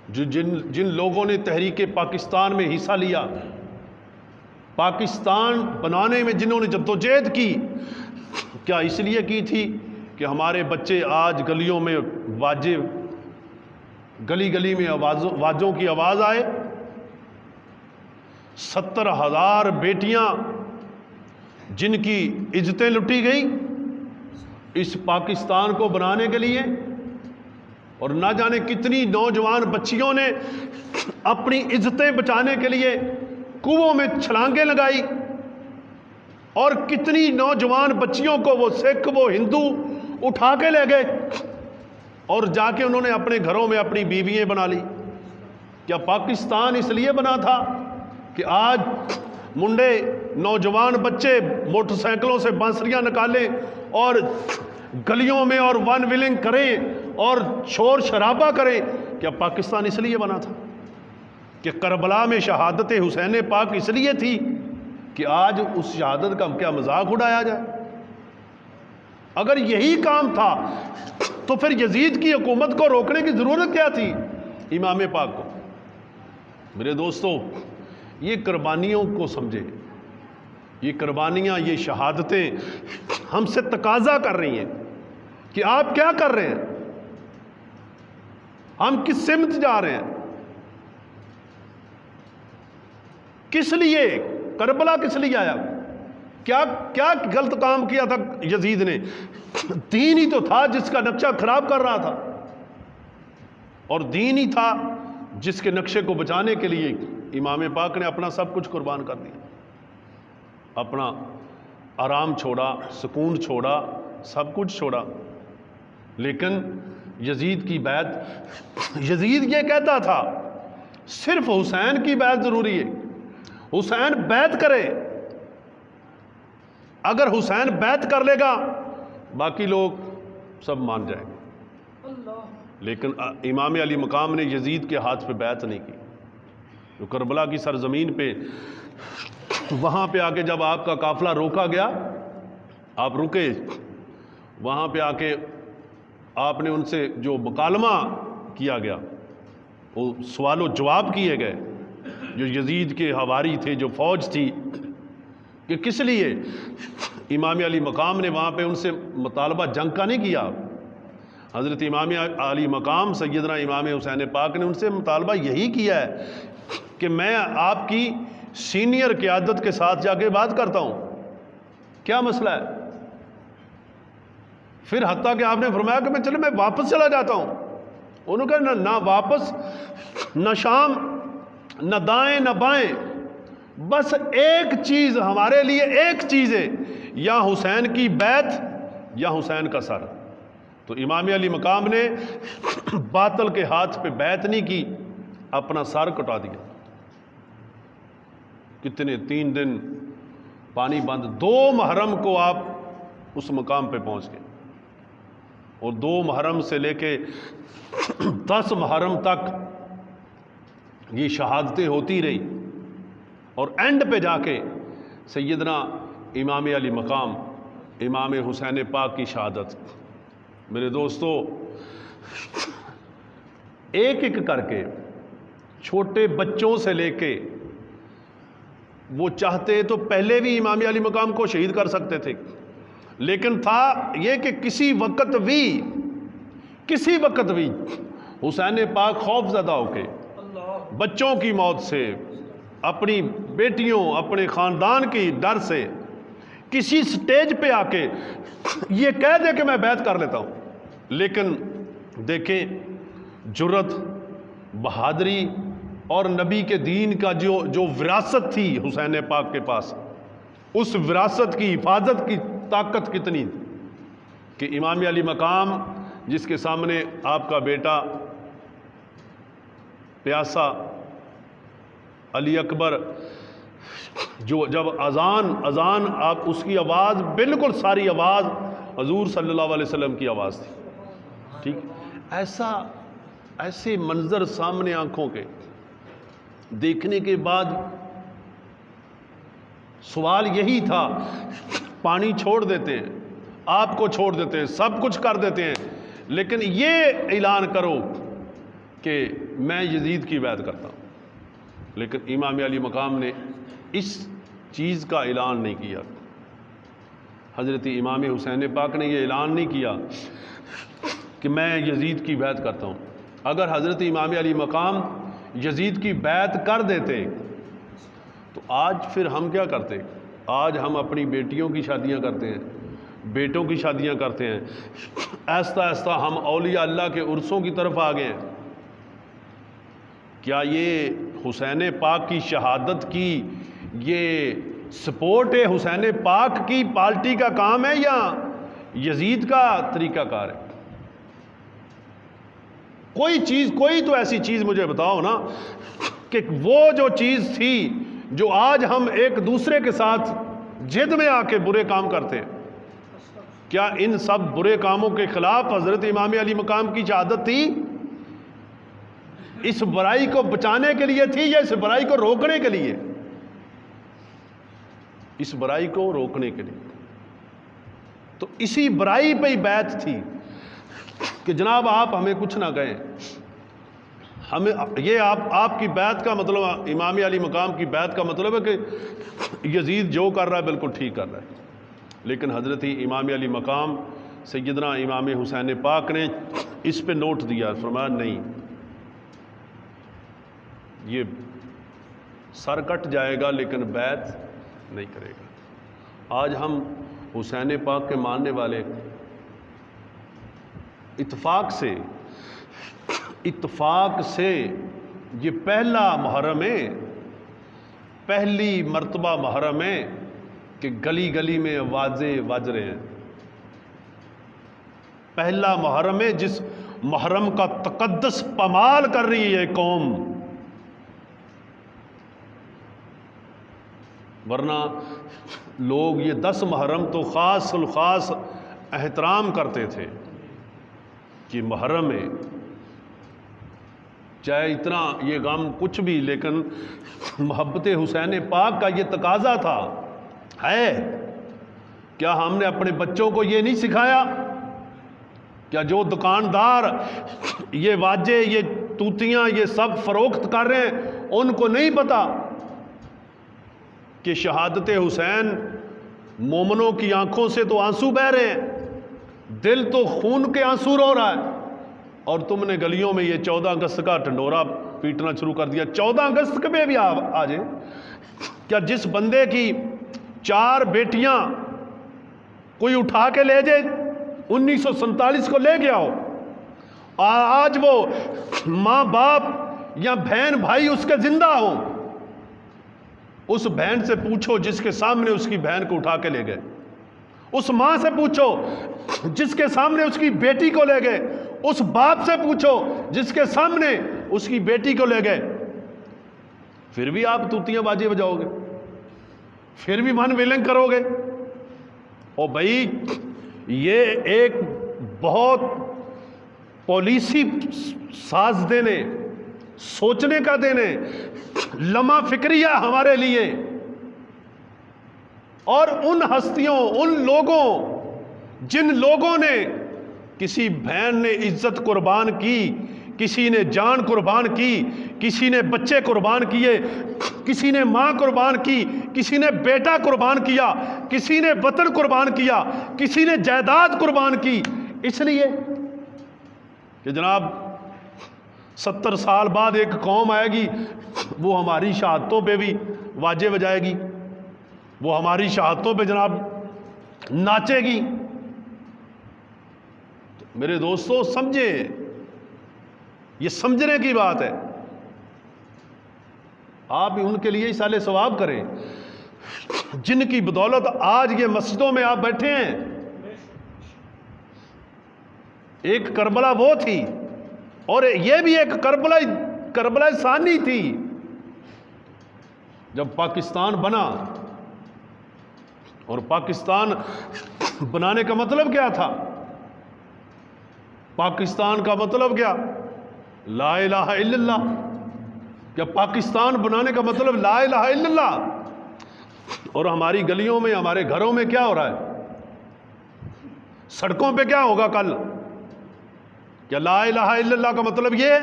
جن لوگوں نے تحریک پاکستان میں حصہ لیا، پاکستان بنانے میں جنہوں نے جدوجہد کی، کیا اس لیے کی تھی کہ ہمارے بچے آج گلیوں میں گلی گلی میں واجوں کی آواز آئے؟ 70,000 بیٹیاں جن کی عزتیں لوٹی گئیں اس پاکستان کو بنانے کے لیے، اور نہ جانے کتنی نوجوان بچیوں نے اپنی عزتیں بچانے کے لیے کنووں میں چھلانگیں لگائی، اور کتنی نوجوان بچیوں کو وہ سکھ وہ ہندو اٹھا کے لے گئے اور جا کے انہوں نے اپنے گھروں میں اپنی بیوییں بنا لی۔ کیا پاکستان اس لیے بنا تھا کہ آج منڈے نوجوان بچے موٹر سائیکلوں سے بانسریاں نکالیں اور گلیوں میں اور ون ویلنگ کریں اور شور شرابہ کریں؟ کیا پاکستان اس لیے بنا تھا کہ کربلا میں شہادت حسین پاک اس لیے تھی کہ آج اس شہادت کا کیا مذاق اڑایا جائے؟ اگر یہی کام تھا تو پھر یزید کی حکومت کو روکنے کی ضرورت کیا تھی امام پاک کو؟ میرے دوستو، یہ قربانیوں کو سمجھے، یہ قربانیاں، یہ شہادتیں ہم سے تقاضا کر رہی ہیں کہ آپ کیا کر رہے ہیں، ہم کس سمت جا رہے ہیں، کس لیے کربلا کس لیے آیا، کیا غلط کام کیا تھا یزید نے؟ دین ہی تو تھا جس کا نقشہ خراب کر رہا تھا، اور دین ہی تھا جس کے نقشے کو بچانے کے لیے امام پاک نے اپنا سب کچھ قربان کر دیا، اپنا آرام چھوڑا، سکون چھوڑا، سب کچھ چھوڑا۔ لیکن یزید کی بیعت، یزید یہ کہتا تھا صرف حسین کی بیعت ضروری ہے، حسین بیعت کرے، اگر حسین بیعت کر لے گا باقی لوگ سب مان جائیں گے۔ لیکن امام علی مقام نے یزید کے ہاتھ پہ بیعت نہیں کی۔ جو کربلا کی سرزمین پہ وہاں پہ آ کے جب آپ کا قافلہ روکا گیا، آپ رکے، وہاں پہ آ کے آپ نے ان سے جو مکالمہ کیا گیا، وہ سوال و جواب کیے گئے، جو یزید کے حواری تھے، جو فوج تھی، کہ کس لیے امام علی مقام نے وہاں پہ ان سے مطالبہ جنگ کا نہیں کیا۔ حضرت امام علی مقام سیدنا امام حسین پاک نے ان سے مطالبہ یہی کیا ہے کہ میں آپ کی سینئر قیادت کے ساتھ جا کے بات کرتا ہوں، کیا مسئلہ ہے؟ پھر حتیٰ کہ آپ نے فرمایا کہ میں واپس چلا جاتا ہوں۔ انہوں نے کہا نہ واپس، نہ شام، نہ دائیں نہ بائیں، بس ایک چیز ہمارے لیے، ایک چیز ہے، یا حسین کی بیعت یا حسین کا سر۔ تو امام علی مقام نے باطل کے ہاتھ پہ بیعت نہیں کی، اپنا سر کٹا دیا۔ کتنے 3 دن پانی بند، 2 محرم کو آپ اس مقام پہ پہنچ گئے، اور 2 محرم سے لے کے 10 محرم تک یہ شہادتیں ہوتی رہی، اور اینڈ پہ جا کے سیدنا امام علی مقام امام حسین پاک کی شہادت۔ میرے دوستو، ایک ایک کر کے چھوٹے بچوں سے لے کے، وہ چاہتے تو پہلے بھی امام علی مقام کو شہید کر سکتے تھے، لیکن تھا یہ کہ کسی وقت بھی حسین پاک خوف زدہ ہو کے بچوں کی موت سے، اپنی بیٹیوں، اپنے خاندان کی ڈر سے کسی سٹیج پہ آ کے یہ کہہ دے کہ میں بیعت کر لیتا ہوں۔ لیکن دیکھیں جرت، بہادری اور نبی کے دین کا جو وراثت تھی حسین پاک کے پاس، اس وراثت کی حفاظت کی طاقت کتنی کہ امام علی مقام جس کے سامنے آپ کا بیٹا پیاسا علی اکبر، جو جب اذان آپ اس کی آواز بالکل ساری آواز حضور صلی اللہ علیہ وسلم کی آواز تھی، ٹھیک، ایسے منظر سامنے آنکھوں کے دیکھنے کے بعد سوال یہی تھا، پانی چھوڑ دیتے ہیں، آپ کو چھوڑ دیتے ہیں، سب کچھ کر دیتے ہیں، لیکن یہ اعلان کرو کہ میں یزید کی بیعت کرتا ہوں، لیکن امام علی مقام نے اس چیز کا اعلان نہیں کیا۔ حضرت امام حسین پاک نے یہ اعلان نہیں کیا کہ میں یزید کی بیعت کرتا ہوں۔ اگر حضرت امام علی مقام یزید کی بیعت کر دیتے تو آج پھر ہم کیا کرتے؟ آج ہم اپنی بیٹیوں کی شادیاں کرتے ہیں، بیٹوں کی شادیاں کرتے ہیں، آہستہ آہستہ ہم اولیاء اللہ کے عرسوں کی طرف آ گئے ہیں۔ کیا یہ حسین پاک کی شہادت کی یہ سپورٹ ہے حسین پاک کی پارٹی کا کام ہے یا یزید کا طریقہ کار ہے؟ کوئی تو ایسی چیز مجھے بتاؤ نا کہ وہ جو چیز تھی جو آج ہم ایک دوسرے کے ساتھ جد میں آ کے برے کام کرتے ہیں، کیا ان سب برے کاموں کے خلاف حضرت امام علی مقام کی شہادت تھی؟ اس برائی کو بچانے کے لیے تھی یا اس برائی کو روکنے کے لیے؟ اس برائی کو روکنے کے لیے۔ تو اسی برائی پہ ہی بیعت تھی کہ جناب آپ ہمیں کچھ نہ کہیں، ہمیں یہ آپ کی بیعت کا مطلب، امام علی مقام کی بیعت کا مطلب ہے کہ یزید جو کر رہا ہے بالکل ٹھیک کر رہا ہے۔ لیکن حضرت امام علی مقام سیدنا امام حسین پاک نے اس پہ نوٹ دیا، فرمایا نہیں، یہ سر کٹ جائے گا لیکن بیعت نہیں کرے گا۔ آج ہم حسین پاک کے ماننے والے اتفاق سے یہ پہلا محرم ہے، پہلی مرتبہ محرم ہے کہ گلی گلی میں آوازیں بج رہے ہیں۔ پہلا محرم ہے جس محرم کا تقدس پامال کر رہی ہے قوم، ورنہ لوگ یہ 10 محرم تو خاص الخاص احترام کرتے تھے کہ محرم ہے، چاہے اتنا یہ غم کچھ بھی، لیکن محبت حسین پاک کا یہ تقاضا تھا ہے۔ کیا ہم نے اپنے بچوں کو یہ نہیں سکھایا؟ کیا جو دکاندار یہ واجے، یہ توتیاں، یہ سب فروخت کر رہے ہیں، ان کو نہیں پتا کہ شہادت حسین مومنوں کی آنکھوں سے تو آنسو بہہ رہے ہیں، دل تو خون کے آنسو رو رہا ہے، اور تم نے گلیوں میں یہ 14 اگست کا ڈھنڈورا پیٹنا شروع کر دیا۔ 14 اگست کے پہ بھی آ جائیں، کیا جس بندے کی 4 بیٹیاں کوئی اٹھا کے لے جائے، 1947 کو لے گیا ہو، آج وہ ماں باپ یا بہن بھائی اس کے زندہ ہوں، اس بہن سے پوچھو جس کے سامنے اس کی بہن کو اٹھا کے لے گئے، اس ماں سے پوچھو جس کے سامنے اس کی بیٹی کو لے گئے، اس باپ سے پوچھو جس کے سامنے اس کی بیٹی کو لے گئے، پھر بھی آپ توتیاں بازی بجاؤ گے، پھر بھی من ویلنگ کرو گے؟ او بھائی، یہ ایک بہت پالیسی ساز دینے، سوچنے کا دینے، لمحہ فکریہ ہمارے لیے، اور ان ہستیوں، ان لوگوں، جن لوگوں نے، کسی بہن نے عزت قربان کی، کسی نے جان قربان کی، کسی نے بچے قربان کیے، کسی نے ماں قربان کی، کسی نے بیٹا قربان کیا، کسی نے وطن قربان کیا، کسی نے جائیداد قربان کی، اس لیے کہ جناب 70 سال بعد ایک قوم آئے گی، وہ ہماری شہادتوں پہ بھی واجے بجائے گی، وہ ہماری شہادتوں پہ جناب ناچے گی۔ میرے دوستو سمجھیں، یہ سمجھنے کی بات ہے۔ آپ ان کے لیے اصالہ ثواب کریں جن کی بدولت آج یہ مسجدوں میں آپ بیٹھے ہیں۔ ایک کربلا وہ تھی، اور یہ بھی ایک کربلا ثانی تھی۔ جب پاکستان بنا، اور پاکستان بنانے کا مطلب کیا تھا؟ پاکستان کا مطلب کیا؟ لا الہ الا اللہ۔ کیا پاکستان بنانے کا مطلب لا الہ الا اللہ؟ اور ہماری گلیوں میں، ہمارے گھروں میں کیا ہو رہا ہے؟ سڑکوں پہ کیا ہوگا کل؟ کیا لا الہ الا اللہ کا مطلب یہ ہے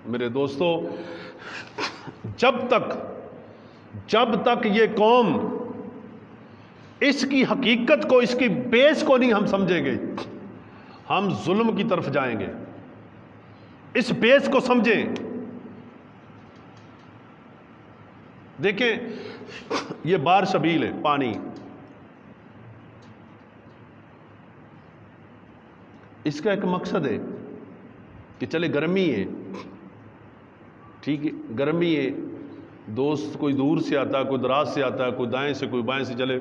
میرے دوستو، جب تک یہ قوم اس کی حقیقت کو، اس کی بیس کو نہیں ہم سمجھیں گے، ہم ظلم کی طرف جائیں گے۔ اس بیس کو سمجھیں۔ دیکھیں، یہ بار شبیل ہے، پانی، اس کا ایک مقصد ہے کہ چلے گرمی ہے، ٹھیک ہے، گرمی ہے، دوست کوئی دور سے آتا ہے، کوئی دراز سے آتا ہے، کوئی دائیں سے کوئی بائیں سے، چلے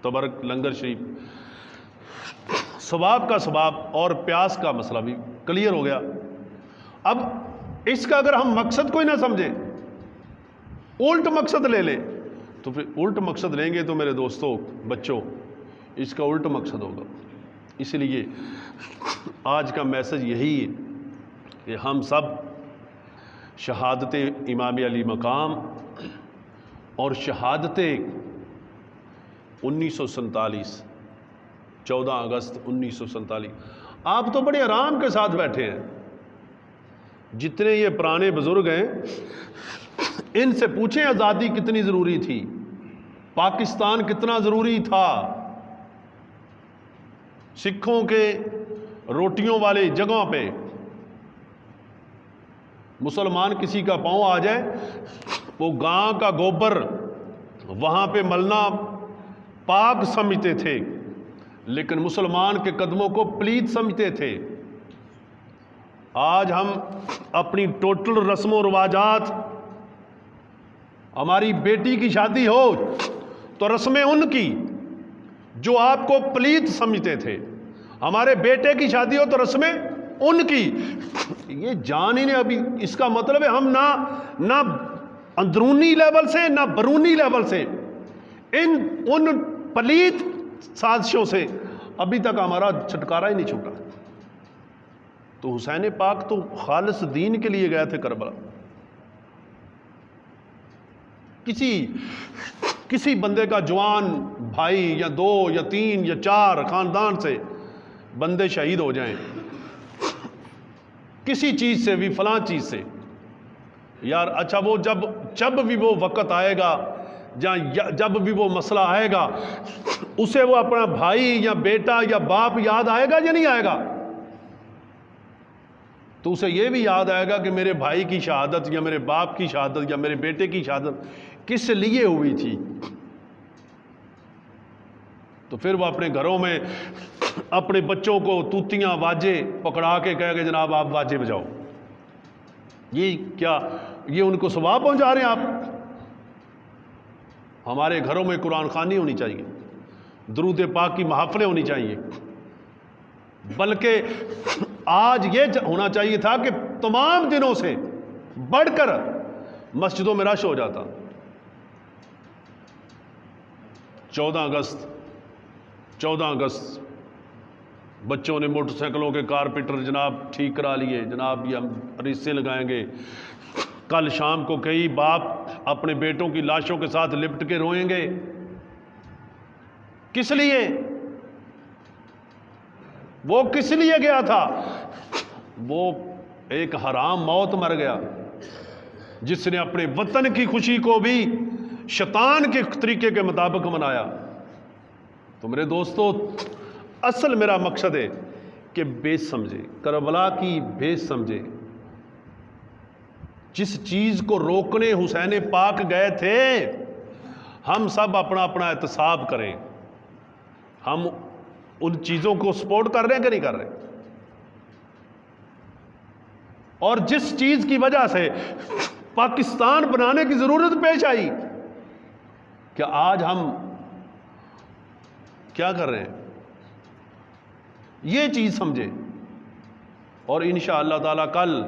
تبرک لنگر شریف، ثواب کا ثواب اور پیاس کا مسئلہ بھی کلیئر ہو گیا۔ اب اس کا اگر ہم مقصد کوئی نہ سمجھیں، الٹ مقصد لے لیں، تو پھر الٹ مقصد لیں گے تو میرے دوستوں، بچوں، اس کا الٹ مقصد ہوگا۔ اس لیے آج کا میسج یہی ہے کہ ہم سب شہادت امام علی مقام اور شہادت 1947، 14 اگست 1947، آپ تو بڑے آرام کے ساتھ بیٹھے ہیں۔ جتنے یہ پرانے بزرگ ہیں، ان سے پوچھیں آزادی کتنی ضروری تھی، پاکستان کتنا ضروری تھا۔ سکھوں کے روٹیوں والی جگہوں پہ مسلمان کسی کا پاؤں آ جائے، وہ گاں کا گوبر وہاں پہ ملنا پاک سمجھتے تھے، لیکن مسلمان کے قدموں کو پلیت سمجھتے تھے۔ آج ہم اپنی ٹوٹل رسم و رواجات، ہماری بیٹی کی شادی ہو تو رسمیں ان کی جو آپ کو پلیت سمجھتے تھے، ہمارے بیٹے کی شادی ہو تو رسمیں ان کی۔ یہ جان ہی نہیں، ابھی اس کا مطلب ہے ہم نہ اندرونی لیول سے نہ برونی لیول سے ان پلیت سازشوں سے ابھی تک ہمارا چھٹکارا ہی نہیں چھوٹا۔ تو حسین پاک تو خالص دین کے لیے گئے تھے کربلا۔ کسی بندے کا جوان بھائی یا 2 یا 3 یا 4 خاندان سے بندے شہید ہو جائیں، کسی چیز سے بھی، فلاں چیز سے، یار اچھا وہ جب بھی وہ وقت آئے گا، جب بھی وہ مسئلہ آئے گا، اسے وہ اپنا بھائی یا بیٹا یا باپ یاد آئے گا یا نہیں آئے گا؟ تو اسے یہ بھی یاد آئے گا کہ میرے بھائی کی شہادت یا میرے باپ کی شہادت یا میرے بیٹے کی شہادت کس لیے ہوئی تھی۔ تو پھر وہ اپنے گھروں میں اپنے بچوں کو توتیاں واجے پکڑا کے کہے گا جناب آپ واجے بجاؤ۔ یہ کیا، یہ ان کو ثواب پہنچا رہے ہیں آپ؟ ہمارے گھروں میں قرآن خوانی ہونی چاہیے، درود پاک کی محافلیں ہونی چاہیے، بلکہ آج یہ ہونا چاہیے تھا کہ تمام دنوں سے بڑھ کر مسجدوں میں رش ہو جاتا۔ 14 اگست بچوں نے موٹر سائیکلوں کے کارپیٹر جناب ٹھیک کرا لیے، جناب یہ ہم ریسیں لگائیں گے۔ کل شام کو کئی باپ اپنے بیٹوں کی لاشوں کے ساتھ لپٹ کے روئیں گے۔ کس لیے؟ وہ کس لیے گیا تھا؟ وہ ایک حرام موت مر گیا، جس نے اپنے وطن کی خوشی کو بھی شیطان کے طریقے کے مطابق منایا۔ تو میرے دوستو، اصل میرا مقصد ہے کہ بیس سمجھے، کربلا کی بیس سمجھے۔ جس چیز کو روکنے حسین پاک گئے تھے، ہم سب اپنا اپنا احتساب کریں۔ ہم ان چیزوں کو سپورٹ کر رہے ہیں کہ نہیں کر رہے؟ اور جس چیز کی وجہ سے پاکستان بنانے کی ضرورت پیش آئی، کہ آج ہم کیا کر رہے ہیں؟ یہ چیز سمجھے۔ اور انشاءاللہ تعالی کل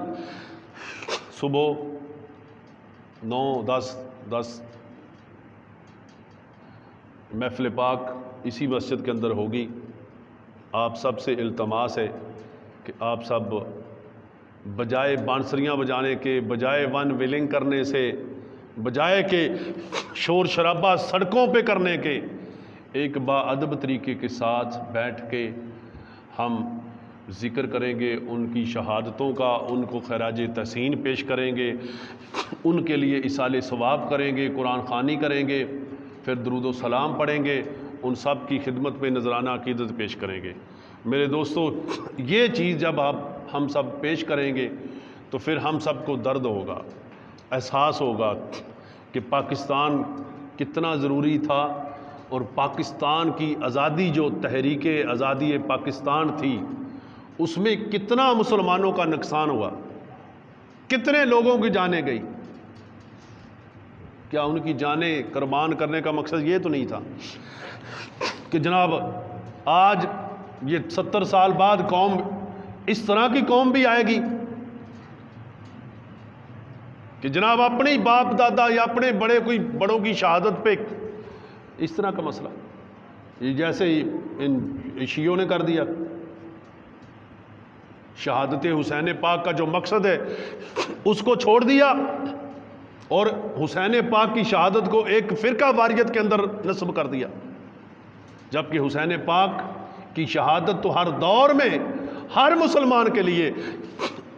صبح 9-10 محفل پاک اسی مسجد کے اندر ہوگی۔ آپ سب سے التماس ہے کہ آپ سب بجائے بانسریاں بجانے کے، بجائے ون ویلنگ کرنے سے، بجائے کہ شور شرابہ سڑکوں پہ کرنے کے، ایک با ادب طریقے کے ساتھ بیٹھ کے ہم ذکر کریں گے، ان کی شہادتوں کا، ان کو خراج تحسین پیش کریں گے، ان کے لیے ایصال ثواب کریں گے، قرآن خوانی کریں گے، پھر درود و سلام پڑھیں گے، ان سب کی خدمت میں نذرانہ عقیدت پیش کریں گے۔ میرے دوستو، یہ چیز جب ہم سب پیش کریں گے تو پھر ہم سب کو درد ہوگا، احساس ہوگا کہ پاکستان کتنا ضروری تھا، اور پاکستان کی آزادی، جو تحریک آزادی پاکستان تھی، اس میں کتنا مسلمانوں کا نقصان ہوا، کتنے لوگوں کی جانیں گئی۔ کیا ان کی جانیں قربان کرنے کا مقصد یہ تو نہیں تھا کہ جناب آج یہ 70 سال بعد قوم، اس طرح کی قوم بھی آئے گی کہ جناب اپنے باپ دادا یا اپنے بڑوں کی شہادت پہ اس طرح کا مسئلہ، یہ جیسے ان شیعوں نے کر دیا۔ شہادت حسین پاک کا جو مقصد ہے اس کو چھوڑ دیا، اور حسین پاک کی شہادت کو ایک فرقہ واریت کے اندر نصب کر دیا، جبکہ حسین پاک کی شہادت تو ہر دور میں ہر مسلمان کے لیے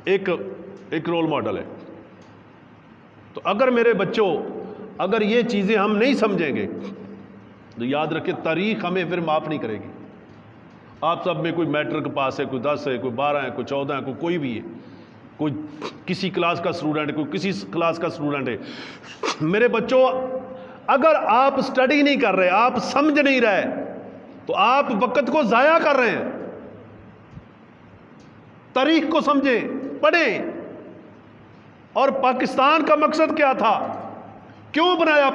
ایک رول ماڈل ہے۔ تو اگر میرے بچوں، اگر یہ چیزیں ہم نہیں سمجھیں گے تو یاد رکھیں تاریخ ہمیں پھر معاف نہیں کرے گی۔ آپ سب میں کوئی میٹرک پاس ہے، کوئی 10 ہے، کوئی 12 ہے، کوئی 14 ہے، کوئی بھی ہے، کوئی کسی کلاس کا اسٹوڈنٹ ہے، کوئی کسی کلاس کا اسٹوڈنٹ ہے۔ میرے بچوں، اگر آپ سٹڈی نہیں کر رہے، آپ سمجھ نہیں رہے، تو آپ وقت کو ضائع کر رہے ہیں۔ تاریخ کو سمجھیں، پڑھیں، اور پاکستان کا مقصد کیا تھا، کیوں بنایا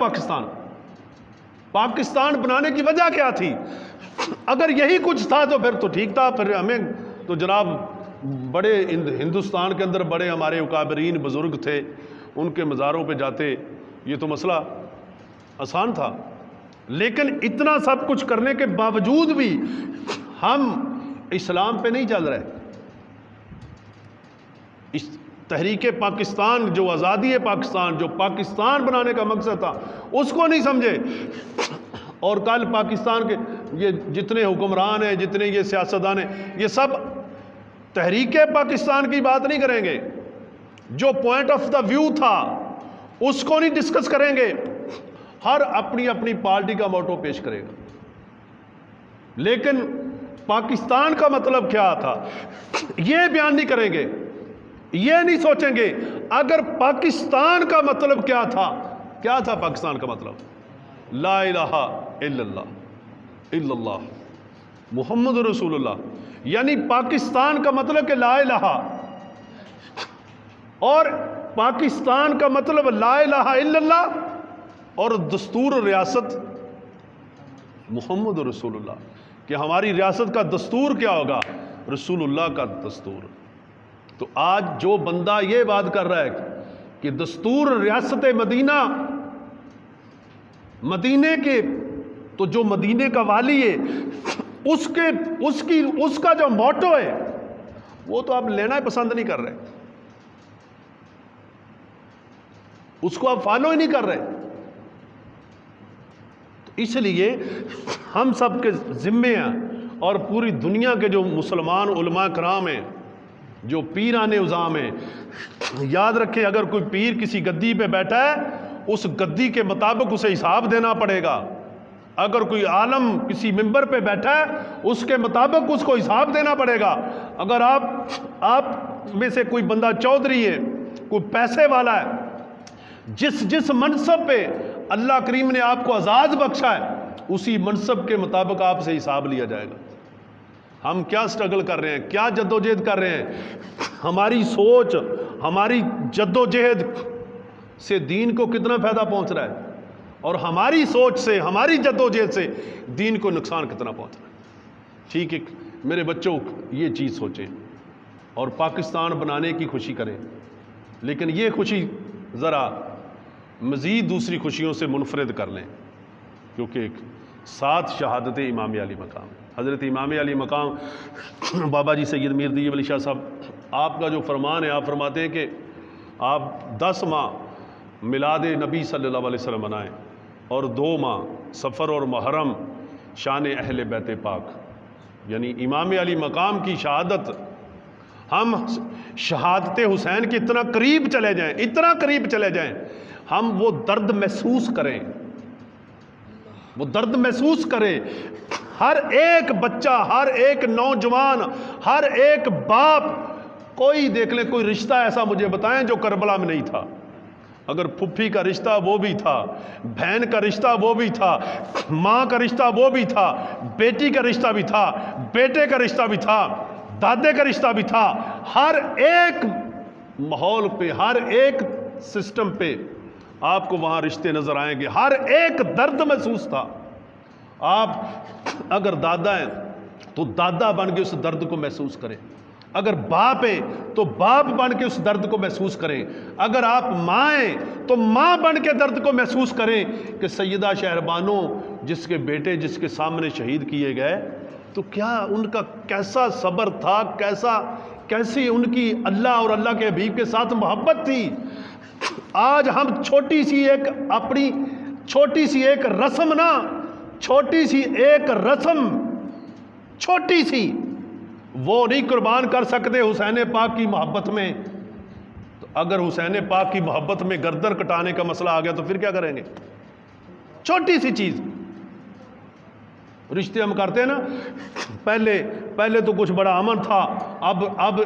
پاکستان بنانے کی وجہ کیا تھی۔ اگر یہی کچھ تھا تو پھر تو ٹھیک تھا، پھر ہمیں تو جناب بڑے ہندوستان کے اندر بڑے ہمارے اکابرین بزرگ تھے، ان کے مزاروں پہ جاتے، یہ تو مسئلہ آسان تھا۔ لیکن اتنا سب کچھ کرنے کے باوجود بھی ہم اسلام پہ نہیں چل رہے۔ اس تحریک پاکستان، جو آزادی پاکستان، جو پاکستان بنانے کا مقصد تھا، اس کو نہیں سمجھے، اور کل پاکستان کے یہ جتنے حکمران ہیں، جتنے یہ سیاستدان ہیں، یہ سب تحریک پاکستان کی بات نہیں کریں گے، جو پوائنٹ آف دا ویو تھا اس کو نہیں ڈسکس کریں گے، ہر اپنی اپنی پارٹی کا موٹو پیش کرے گا۔ لیکن پاکستان کا مطلب کیا تھا یہ بیان نہیں کریں گے، یہ نہیں سوچیں گے اگر پاکستان کا مطلب کیا تھا پاکستان کا مطلب لا الہ الا اللہ محمد رسول اللہ، یعنی پاکستان کا مطلب کہ لا الہ، اور پاکستان کا مطلب لا الہ الا اللہ، اور دستور ریاست محمد رسول اللہ، کہ ہماری ریاست کا دستور کیا ہوگا، رسول اللہ کا دستور۔ تو آج جو بندہ یہ بات کر رہا ہے کہ دستور ریاست مدینے کے، تو جو مدینے کا والی ہے اس کا جو موٹو ہے وہ تو آپ لینا ہی پسند نہیں کر رہے، اس کو آپ فالو ہی نہیں کر رہے۔ تو اس لیے ہم سب کے ذمے ہیں، اور پوری دنیا کے جو مسلمان علماء کرام ہیں، جو پیران عظام ہیں، یاد رکھیں اگر کوئی پیر کسی گدی پہ بیٹھا ہے اس گدی کے مطابق اسے حساب دینا پڑے گا، اگر کوئی عالم کسی ممبر پہ بیٹھا ہے اس کے مطابق اس کو حساب دینا پڑے گا۔ اگر آپ میں سے کوئی بندہ چودھری ہے، کوئی پیسے والا ہے، جس منصب پہ اللہ کریم نے آپ کو اعزاز بخشا ہے، اسی منصب کے مطابق آپ سے حساب لیا جائے گا۔ ہم کیا سٹرگل کر رہے ہیں، کیا جدوجہد کر رہے ہیں، ہماری سوچ، ہماری جدوجہد سے دین کو کتنا فائدہ پہنچ رہا ہے، اور ہماری سوچ سے، ہماری جدوجہد سے دین کو نقصان کتنا پہنچ رہا ہے۔ ٹھیک ہے میرے بچوں، یہ چیز سوچیں اور پاکستان بنانے کی خوشی کریں، لیکن یہ خوشی ذرا مزید دوسری خوشیوں سے منفرد کر لیں، کیونکہ ساتھ شہادت امام علی مقام، حضرت امام علی مقام بابا جی سید میر دیجیب علی شاہ صاحب، آپ کا جو فرمان ہے، آپ فرماتے ہیں کہ آپ 10 ماہ میلاد نبی صلی اللہ علیہ وسلم منائیں، اور 2 ماہ سفر اور محرم شان اہل بیت پاک، یعنی امام علی مقام کی شہادت ہم شہادت حسین کے اتنا قریب چلے جائیں، اتنا قریب چلے جائیں، ہم وہ درد محسوس کریں، وہ درد محسوس کریں۔ ہر ایک بچہ، ہر ایک نوجوان، ہر ایک باپ، کوئی دیکھ لیں، کوئی رشتہ ایسا مجھے بتائیں جو کربلا میں نہیں تھا۔ اگر پھپھی کا رشتہ وہ بھی تھا، بہن کا رشتہ وہ بھی تھا، ماں کا رشتہ وہ بھی تھا، بیٹی کا رشتہ بھی تھا، بیٹے کا رشتہ بھی تھا، دادے کا رشتہ بھی تھا، ہر ایک ماحول پہ، ہر ایک سسٹم پہ آپ کو وہاں رشتے نظر آئیں گے، ہر ایک درد محسوس تھا۔ آپ اگر دادا ہیں تو دادا بن کے اس درد کو محسوس کریں، اگر باپ ہیں تو باپ بن کے اس درد کو محسوس کریں، اگر آپ ماں ہیں تو ماں بن کے درد کو محسوس کریں کہ سیدہ شہربانو جس کے بیٹے جس کے سامنے شہید کیے گئے، تو کیا ان کا کیسا صبر تھا، کیسی ان کی اللہ اور اللہ کے حبیب کے ساتھ محبت تھی۔ آج ہم چھوٹی سی ایک اپنی چھوٹی سی ایک رسم نا، چھوٹی سی ایک رسم، چھوٹی سی، وہ نہیں قربان کر سکتے حسین پاک کی محبت میں۔ تو اگر حسین پاک کی محبت میں گردن کٹانے کا مسئلہ آ گیا تو پھر کیا کریں گے؟ چھوٹی سی چیز، رشتے ہم کرتے ہیں نا، پہلے تو کچھ بڑا امن تھا، اب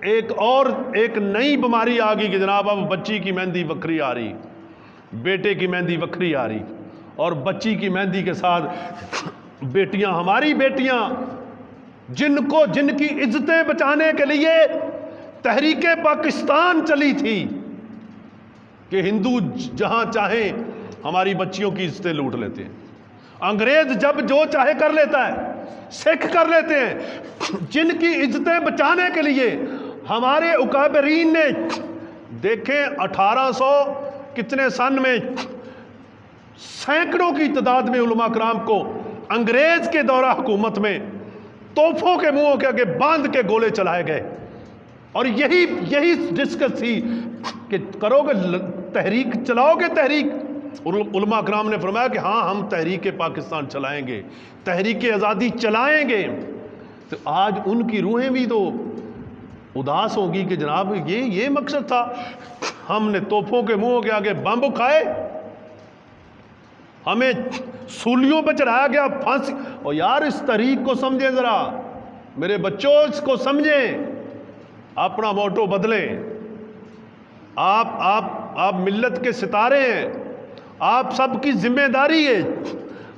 ایک نئی بیماری آ گئی کہ جناب اب بچی کی مہندی وکھری آ رہی، بیٹے کی مہندی وکھری آ رہی، اور بچی کی مہندی کے ساتھ بیٹیاں، ہماری بیٹیاں جن کی عزتیں بچانے کے لیے تحریک پاکستان چلی تھی کہ ہندو جہاں چاہیں ہماری بچیوں کی عزتیں لوٹ لیتے ہیں، انگریز جب جو چاہے کر لیتا ہے، سکھ کر لیتے ہیں، جن کی عزتیں بچانے کے لیے ہمارے اکابرین نے دیکھیں 1800 کتنے سن میں سینکڑوں کی تعداد میں علماء کرام کو انگریز کے دورہ حکومت میں توپوں کے منہوں کے آگے باندھ کے گولے چلائے گئے، اور یہی ڈسکس تھی کہ کرو گے تحریک، چلاؤ گے تحریک؟ علماء کرام نے فرمایا کہ ہاں ہم تحریک پاکستان چلائیں گے، تحریک آزادی چلائیں گے۔ تو آج ان کی روحیں بھی تو اداس ہوگی کہ جناب یہ مقصد تھا، ہم نے توپوں کے منہوں کے آگے بم کھائے، ہمیں سولیوں پہ چڑھایا گیا، پھانسی۔ اور یار اس تحریک کو سمجھیں ذرا میرے بچوں، اس کو سمجھیں، اپنا موٹو بدلیں۔ آپ ملت کے ستارے ہیں، آپ سب کی ذمہ داری ہے۔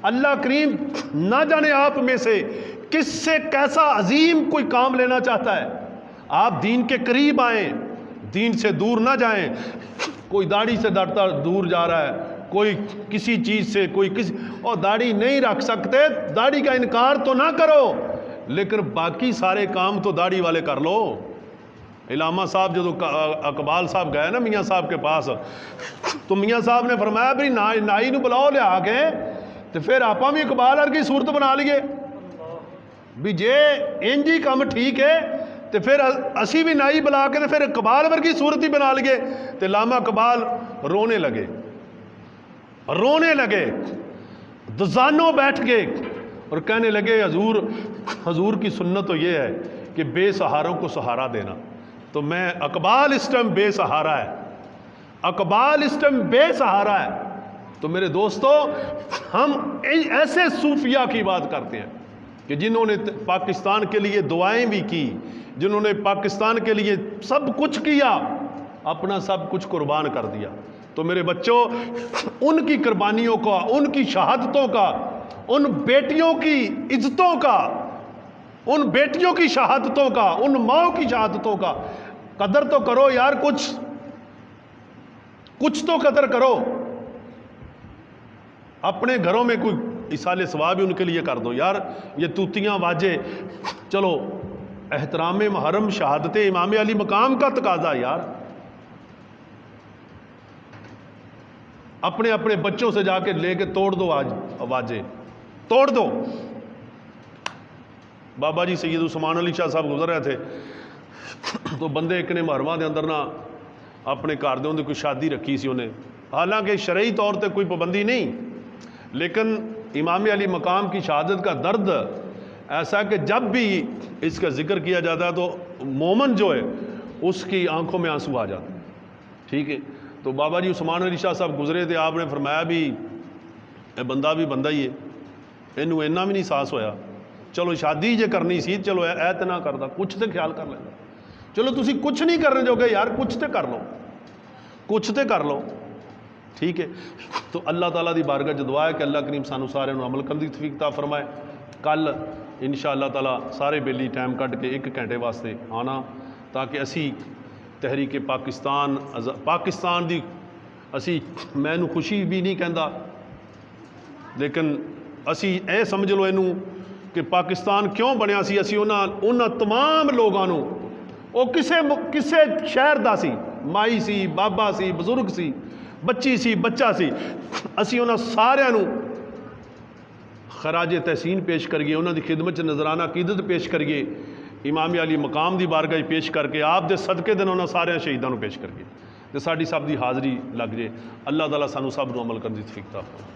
اللہ کریم نہ جانے آپ میں سے کس سے کیسا عظیم کوئی کام لینا چاہتا ہے۔ آپ دین کے قریب آئیں، دین سے دور نہ جائیں۔ کوئی داڑھی سے ڈرتا دور جا رہا ہے، کوئی کسی چیز سے، کوئی کسی، اور داڑھی نہیں رکھ سکتے، داڑھی کا انکار تو نہ کرو، لیکن باقی سارے کام تو داڑھی والے کر لو۔ علامہ صاحب جب اقبال صاحب گئے نا میاں صاحب کے پاس، تو میاں صاحب نے فرمایا بھی نائی نو بلاؤ لیا کے، تو پھر آپ بھی اقبال ار کی صورت بنا لیے بھی جے انجی کم ٹھیک ہے، تو پھر اسی بھی نائی بلا کے تو پھر اقبال ور کی صورت ہی بنا لیے۔ تو علامہ اقبال رونے لگے، دزانوں بیٹھ گئے اور کہنے لگے حضور کی سنت تو یہ ہے کہ بے سہاروں کو سہارا دینا۔ تو میں اقبال اس ٹائم بے سہارا ہے، اقبال اس ٹائم بے سہارا ہے۔ تو میرے دوستو، ہم ایسے صوفیاء کی بات کرتے ہیں کہ جنہوں نے پاکستان کے لیے دعائیں بھی کی، جنہوں نے پاکستان کے لیے سب کچھ کیا، اپنا سب کچھ قربان کر دیا۔ تو میرے بچوں، ان کی قربانیوں کا، ان کی شہادتوں کا، ان بیٹیوں کی عزتوں کا، ان بیٹیوں کی شہادتوں کا، ان ماؤں کی شہادتوں کا قدر تو کرو یار، کچھ تو قدر کرو۔ اپنے گھروں میں کوئی اصال ثواب بھی ان کے لیے کر دو یار، یہ توتیاں واجے، چلو احترام محرم شہادت امام علی مقام کا تقاضا یار۔ اپنے بچوں سے جا کے لے کے توڑ دو، آج واجے توڑ دو۔ بابا جی سید عثمان علی شاہ صاحب گزر رہے تھے، تو بندے ایک نے محرمہ دے اندر نہ اپنے گھر دے اندر کوئی شادی رکھی سی انہیں، حالانکہ شرعی طور تے کوئی پابندی نہیں، لیکن امام علی مقام کی شہادت کا درد ایسا کہ جب بھی اس کا ذکر کیا جاتا ہے تو مومن جو ہے اس کی آنکھوں میں آنسو آ جاتے ہیں. ٹھیک ہے. تو بابا جی عثمان علی شاہ صاحب گزرے تھے, آپ نے فرمایا بھی اے بندہ بھی بندہ ہی ہے, اینو اینا بھی نہیں ساس ہویا, چلو شادی جے کرنی سی چلو ایت نہ کردا, کچھ تے خیال کر لینا, چلو تسی کچھ نہیں کرنے جو کہ یار کچھ تے کر لو, کچھ تے کر لو. ٹھیک ہے. تو اللہ تعالیٰ دی بارگاہ جو دعا ہے کہ اللہ کریم سانو سارے عمل کرنے دی توفیق عطا فرمائے. کل انشاءاللہ تعالیٰ سارے بیلی ٹائم کٹ کے 1 گھنٹے واسطے آنا تاکہ اسی تحریک پاکستان دی اسی میں نو خوشی بھی نہیں کہندا لیکن اسی اے سمجھ لو اینو کہ پاکستان کیوں بنیا سی, اسی انہاں تمام لوگاں نو وہ کسے شہر دا سی, مائی سی, بابا سی, بزرگ سی, بچی سی, بچہ سی, اسی انہاں سارے نو خراج تحسین پیش کریے, انہاں دی خدمت نظرانہ عقیدت پیش کریے, امام علی مقام دی بارگاہ پیش کر کے آپ دے صدقے دن انہاں سارے شہیداں نو پیش کریے تے ساڈی سب دی حاضری لگ جے. اللہ تعالیٰ سانو سب نو عمل کرن دی توفیق عطا فرمائے.